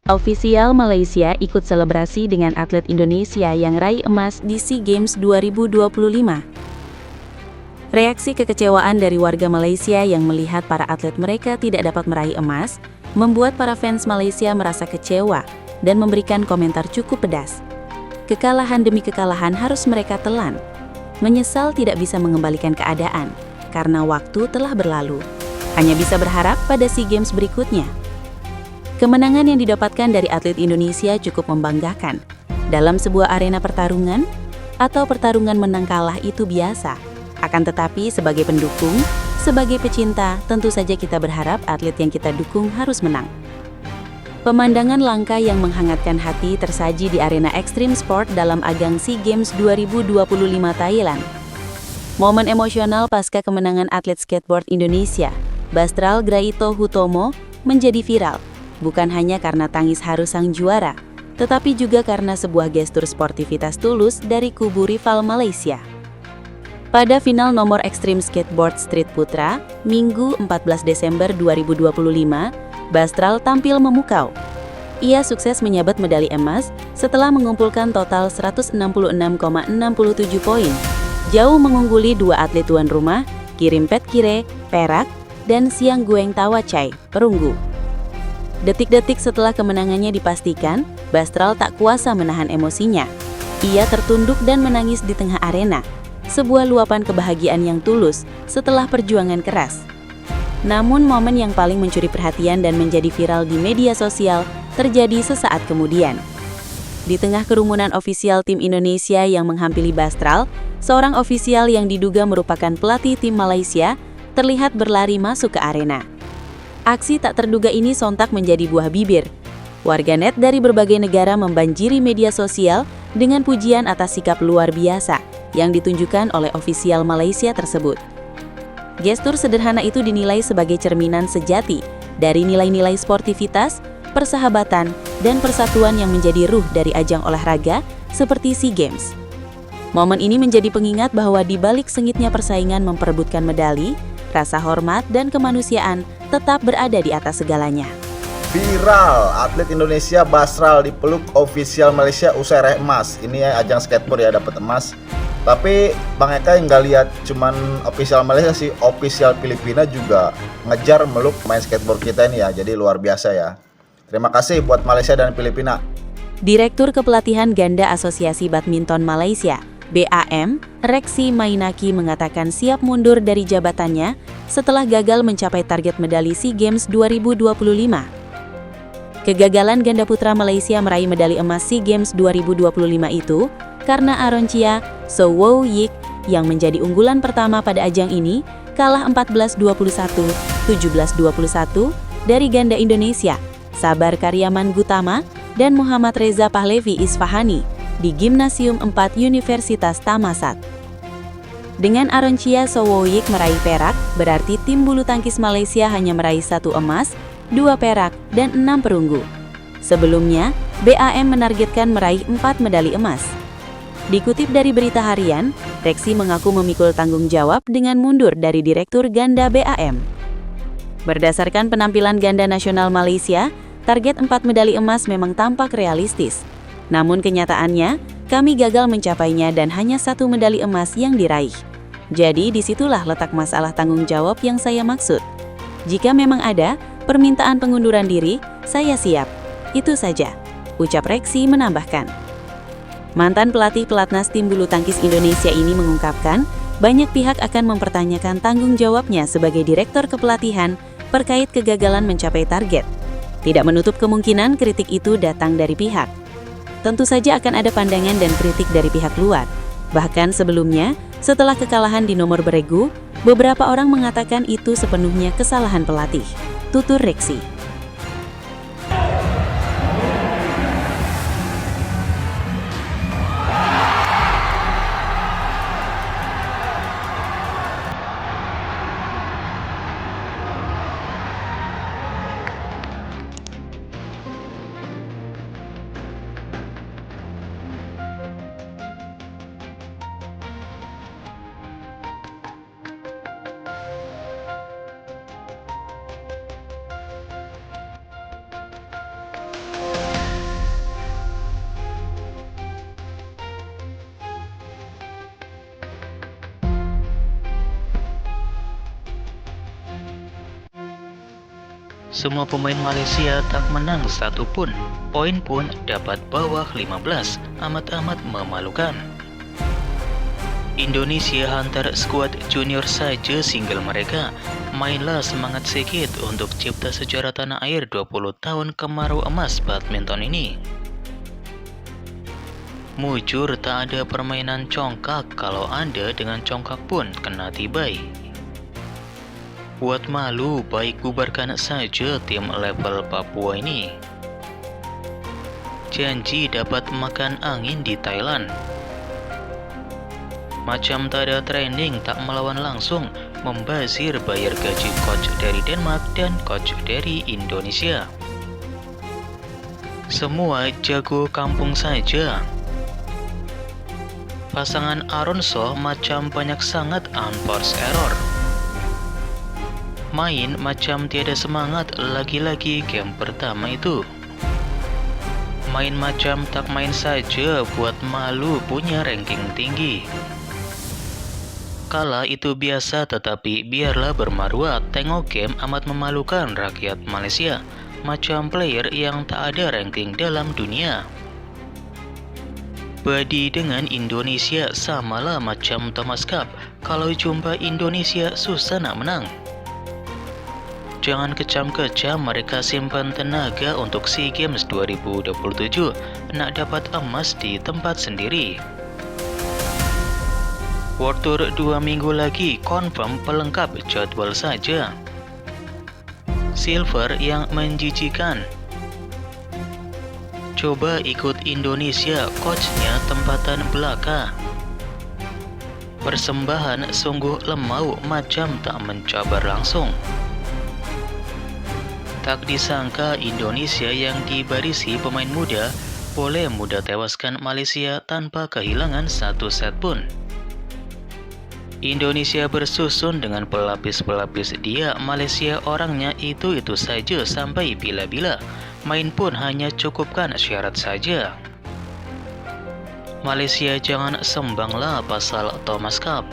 Ofisial Malaysia ikut selebrasi dengan atlet Indonesia yang raih emas di SEA Games 2025. Reaksi kekecewaan dari warga Malaysia yang melihat para atlet mereka tidak dapat meraih emas, membuat para fans Malaysia merasa kecewa dan memberikan komentar cukup pedas. Kekalahan demi kekalahan harus mereka telan. Menyesal tidak bisa mengembalikan keadaan, karena waktu telah berlalu. Hanya bisa berharap pada SEA Games berikutnya. Kemenangan yang didapatkan dari atlet Indonesia cukup membanggakan. Dalam sebuah arena pertarungan, atau pertarungan menang kalah itu biasa. Akan tetapi sebagai pendukung, sebagai pecinta, tentu saja kita berharap atlet yang kita dukung harus menang. Pemandangan langka yang menghangatkan hati tersaji di arena Extreme Sport dalam ajang SEA Games 2025 Thailand. Momen emosional pasca kemenangan atlet skateboard Indonesia, Bastral Graito Hutomo, menjadi viral. Bukan hanya karena tangis haru sang juara, tetapi juga karena sebuah gestur sportivitas tulus dari kubu rival Malaysia. Pada final nomor Extreme Skateboard Street Putra, Minggu 14 Desember 2025, Bastral tampil memukau. Ia sukses menyabet medali emas setelah mengumpulkan total 166,67 poin, jauh mengungguli dua atlet tuan rumah, Kirimpet Kire, perak, dan Siang Gueng Tawacai, perunggu. Detik-detik setelah kemenangannya dipastikan, Bastral tak kuasa menahan emosinya. Ia tertunduk dan menangis di tengah arena, sebuah luapan kebahagiaan yang tulus setelah perjuangan keras. Namun momen yang paling mencuri perhatian dan menjadi viral di media sosial terjadi sesaat kemudian. Di tengah kerumunan ofisial tim Indonesia yang menghampiri Bastral, seorang ofisial yang diduga merupakan pelatih tim Malaysia terlihat berlari masuk ke arena. Aksi tak terduga ini sontak menjadi buah bibir. Warganet dari berbagai negara membanjiri media sosial dengan pujian atas sikap luar biasa yang ditunjukkan oleh ofisial Malaysia tersebut. Gestur sederhana itu dinilai sebagai cerminan sejati dari nilai-nilai sportivitas, persahabatan, dan persatuan yang menjadi ruh dari ajang olahraga seperti SEA Games. Momen ini menjadi pengingat bahwa di balik sengitnya persaingan memperebutkan medali, rasa hormat dan kemanusiaan tetap berada di atas segalanya. Viral, atlet Indonesia Bastral dipeluk ofisial Malaysia usai raih emas. Ini ajang skateboard ya, dapat emas. Tapi Bang Eka yang nggak lihat cuman official Malaysia sih, official Filipina juga ngejar meluk main skateboard kita ini ya. Jadi luar biasa ya. Terima kasih buat Malaysia dan Filipina. Direktur Kepelatihan Ganda Asosiasi Badminton Malaysia, BAM, Reksi Mainaki mengatakan siap mundur dari jabatannya setelah gagal mencapai target medali SEA Games 2025. Kegagalan ganda putra Malaysia meraih medali emas SEA Games 2025 itu karena Aroncia Sowowyik yang menjadi unggulan pertama pada ajang ini kalah 14-21, 17-21 dari ganda Indonesia, Sabar Karyaman Gutama dan Muhammad Reza Pahlevi Isfahani di Gimnasium 4 Universitas Thammasat. Dengan Aroncia Sowowyik meraih perak, berarti tim bulu tangkis Malaysia hanya meraih 1 emas, 2 perak, dan 6 perunggu. Sebelumnya, BAM menargetkan meraih 4 medali emas. Dikutip dari berita harian, Reksi mengaku memikul tanggung jawab dengan mundur dari Direktur Ganda BAM. Berdasarkan penampilan ganda nasional Malaysia, target 4 medali emas memang tampak realistis. Namun kenyataannya, kami gagal mencapainya dan hanya 1 medali emas yang diraih. Jadi disitulah letak masalah tanggung jawab yang saya maksud. Jika memang ada permintaan pengunduran diri, saya siap. Itu saja, ucap Reksi menambahkan. Mantan pelatih pelatnas tim bulu tangkis Indonesia ini mengungkapkan, banyak pihak akan mempertanyakan tanggung jawabnya sebagai direktur kepelatihan terkait kegagalan mencapai target. Tidak menutup kemungkinan kritik itu datang dari pihak. Tentu saja akan ada pandangan dan kritik dari pihak luar. Bahkan sebelumnya, setelah kekalahan di nomor beregu, beberapa orang mengatakan itu sepenuhnya kesalahan pelatih. Tutur Reksi. Semua pemain Malaysia tak menang satu pun. Poin pun dapat bawah 15, amat-amat memalukan. Indonesia hantar skuad junior saja single mereka. Mainlah semangat sedikit untuk cipta sejarah tanah air 20 tahun kemarau emas badminton ini. Mujur tak ada permainan congkak, kalau Anda dengan congkak pun kena tibai. Buat malu, baik bubarkan saja tim level Papua ini. Janji dapat makan angin di Thailand. Macam tak ada training, tak melawan langsung, membazir bayar gaji coach dari Denmark dan coach dari Indonesia. Semua jago kampung saja. Pasangan Aronso macam banyak sangat unforced error. Main macam tiada semangat, lagi-lagi game pertama itu. Main macam tak main saja, buat malu punya ranking tinggi. Kalah itu biasa, tetapi biarlah bermaruah. Tengok game amat memalukan rakyat Malaysia. Macam player yang tak ada ranking dalam dunia. Badi dengan Indonesia samalah macam Thomas Cup. Kalau jumpa Indonesia susah nak menang. Jangan kecam-kecam, mereka simpan tenaga untuk SEA Games 2027, nak dapat emas di tempat sendiri. World Tour 2 minggu lagi, confirm pelengkap jadwal saja. Silver yang menjijikan. Coba ikut Indonesia, coachnya tempatan belaka. Persembahan sungguh lemau, macam tak mencabar langsung. Tak disangka Indonesia yang dibarisi pemain muda boleh mudah tewaskan Malaysia tanpa kehilangan satu set pun. Indonesia bersusun dengan pelapis-pelapis dia, Malaysia orangnya itu-itu saja sampai bila-bila. Main pun hanya cukupkan syarat saja. Malaysia jangan sembanglah pasal Thomas Cup.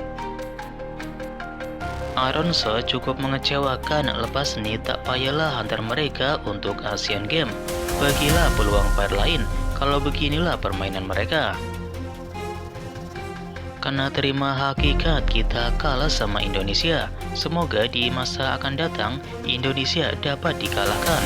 Aronso cukup mengecewakan, lepas ni tak payahlah hantar mereka untuk Asian Games. Bagilah peluang pair lain, kalau beginilah permainan mereka. Kena terima hakikat kita kalah sama Indonesia. Semoga di masa akan datang Indonesia dapat dikalahkan.